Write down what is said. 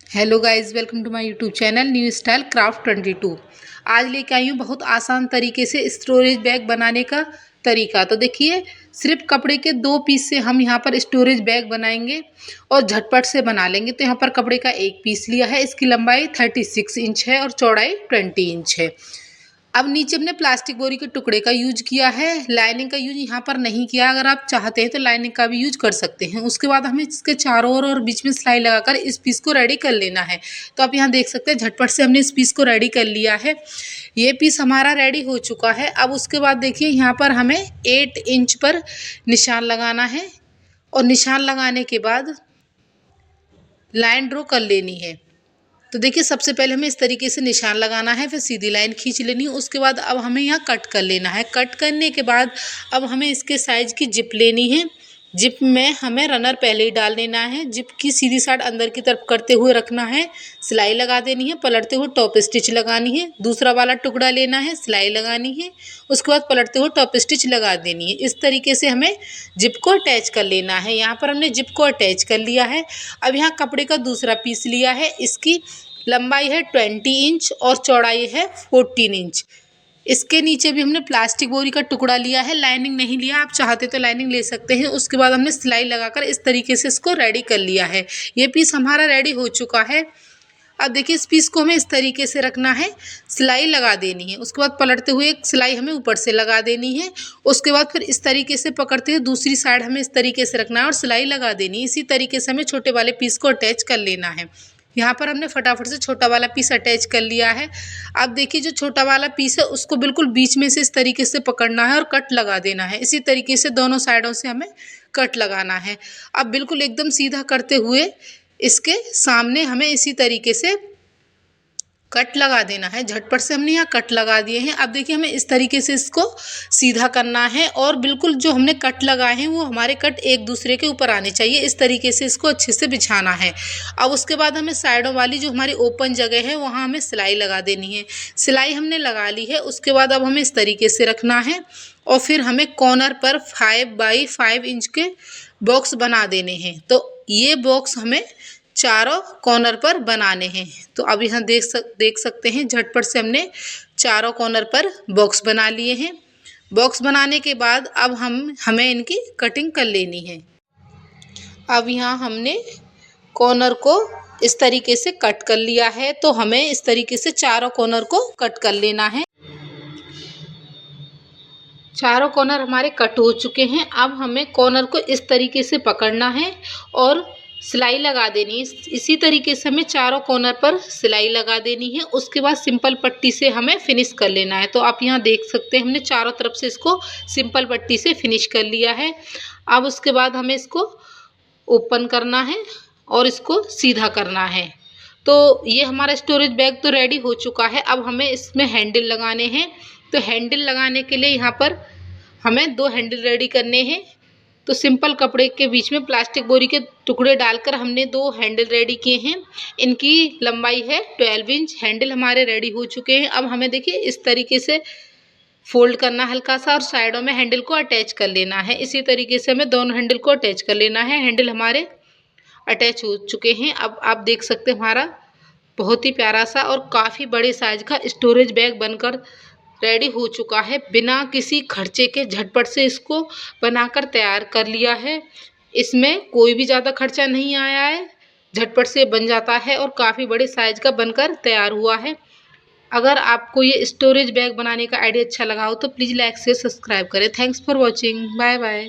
Hello guys, welcome to my YouTube channel new style craft 22। आज लेके आई हूँ बहुत आसान तरीके से स्टोरेज बैग बनाने का तरीका। तो देखिए, सिर्फ कपड़े के 2 पीस से हम यहाँ पर स्टोरेज बैग बनाएंगे और झटपट से बना लेंगे। तो यहाँ पर कपड़े का 1 पीस लिया है। इसकी लंबाई 36 इंच है और चौड़ाई 20 इंच है। अब नीचे हमने प्लास्टिक बोरी के टुकड़े का यूज किया है, लाइनिंग का यूज यहाँ पर नहीं किया। अगर आप चाहते हैं तो लाइनिंग का भी यूज कर सकते हैं। उसके बाद हमें इसके चारों ओर और बीच में सिलाई लगाकर इस पीस को रेडी कर लेना है। तो आप यहाँ देख सकते हैं, झटपट से हमने इस पीस को रेडी कर लिया है। ये पीस हमारा रेडी हो चुका है। अब उसके बाद देखिए, यहाँ पर हमें 8 इंच पर निशान लगाना है और निशान लगाने के बाद लाइन ड्रॉ कर लेनी है। तो देखिए, सबसे पहले हमें इस तरीके से निशान लगाना है, फिर सीधी लाइन खींच लेनी है। उसके बाद अब हमें यहाँ कट कर लेना है। कट करने के बाद अब हमें इसके साइज की जिप लेनी है। जिप में हमें रनर पहले ही डाल देना है। जिप की सीधी साइड अंदर की तरफ करते हुए रखना है, सिलाई लगा देनी है, पलटते हुए टॉप स्टिच लगानी है। दूसरा वाला टुकड़ा लेना है, सिलाई लगानी है, उसके बाद पलटते हुए टॉप स्टिच लगा देनी है। इस तरीके से हमें जिप को अटैच कर लेना है। यहाँ पर हमने जिप को अटैच कर लिया है। अब यहाँ कपड़े का दूसरा पीस लिया है। इसकी लंबाई है 20 इंच और चौड़ाई है 14 इंच। इसके नीचे भी हमने प्लास्टिक बोरी का टुकड़ा लिया है, लाइनिंग नहीं लिया। आप चाहते तो लाइनिंग ले सकते हैं। उसके बाद हमने सिलाई लगाकर इस तरीके से इसको रेडी कर लिया है। ये पीस हमारा रेडी हो चुका है। अब देखिए, इस पीस को हमें इस तरीके से रखना है, सिलाई लगा देनी है। उसके बाद पलटते हुए एक सिलाई हमें ऊपर से लगा देनी है। उसके बाद फिर इस तरीके से पकड़ते हुए दूसरी साइड हमें इस तरीके से रखना है और सिलाई लगा देनी है। इसी तरीके से हमें छोटे वाले पीस को अटैच कर लेना है। यहाँ पर हमने फटाफट से छोटा वाला पीस अटैच कर लिया है। अब देखिए, जो छोटा वाला पीस है उसको बिल्कुल बीच में से इस तरीके से पकड़ना है और कट लगा देना है। इसी तरीके से दोनों साइडों से हमें कट लगाना है। अब बिल्कुल एकदम सीधा करते हुए इसके सामने हमें इसी तरीके से कट लगा देना है। झटपट से हमने यहाँ कट लगा दिए हैं। अब देखिए, हमें इस तरीके से इसको सीधा करना है और बिल्कुल जो हमने कट लगाए हैं वो हमारे कट एक दूसरे के ऊपर आने चाहिए। इस तरीके से इसको अच्छे से बिछाना है। अब उसके बाद हमें साइडों वाली जो हमारी ओपन जगह है वहाँ हमें सिलाई लगा देनी है। सिलाई हमने लगा ली है। उसके बाद अब हमें इस तरीके से रखना है और फिर हमें कॉर्नर पर 5 बाई 5 इंच के बॉक्स बना देने हैं। तो ये बॉक्स हमें चारों कॉर्नर पर बनाने हैं। तो अब यहाँ देख सकते हैं, झटपट से हमने चारों कॉर्नर पर बॉक्स बना लिए हैं। बॉक्स बनाने के बाद अब हमें इनकी कटिंग कर लेनी है। अब यहाँ हमने कॉर्नर को इस तरीके से कट कर लिया है। तो हमें इस तरीके से चारों कॉर्नर को कट कर लेना है। चारों कॉर्नर हमारे कट हो चुके हैं। अब हमें कॉर्नर को इस तरीके से पकड़ना है और सिलाई लगा देनी है। इसी तरीके से हमें चारों कॉर्नर पर सिलाई लगा देनी है। उसके बाद सिंपल पट्टी से हमें फिनिश कर लेना है। तो आप यहाँ देख सकते हैं, हमने चारों तरफ से इसको सिंपल पट्टी से फिनिश कर लिया है। अब उसके बाद हमें इसको ओपन करना है और इसको सीधा करना है। तो ये हमारा स्टोरेज बैग तो रेडी हो चुका है। अब हमें इसमें हैंडल लगाने हैं। तो हैंडल लगाने के लिए यहाँ पर हमें 2 हैंडल रेडी करने हैं। तो सिंपल कपड़े के बीच में प्लास्टिक बोरी के टुकड़े डालकर हमने 2 हैंडल रेडी किए हैं। इनकी लंबाई है 12 इंच। हैंडल हमारे रेडी हो चुके हैं। अब हमें देखिए इस तरीके से फोल्ड करना हल्का सा और साइडों में हैंडल को अटैच कर लेना है। इसी तरीके से हमें दोनों हैंडल को अटैच कर लेना है। हैंडल हमारे अटैच हो चुके हैं। अब आप देख सकते हैं, हमारा बहुत ही प्यारा सा और काफ़ी बड़े साइज का स्टोरेज बैग बनकर रेडी हो चुका है। बिना किसी खर्चे के झटपट से इसको बनाकर तैयार कर लिया है। इसमें कोई भी ज़्यादा खर्चा नहीं आया है। झटपट से बन जाता है और काफ़ी बड़े साइज का बनकर तैयार हुआ है। अगर आपको ये स्टोरेज बैग बनाने का आइडिया अच्छा लगा हो तो प्लीज़ लाइक से सब्सक्राइब करें। Thanks for watching. Bye bye.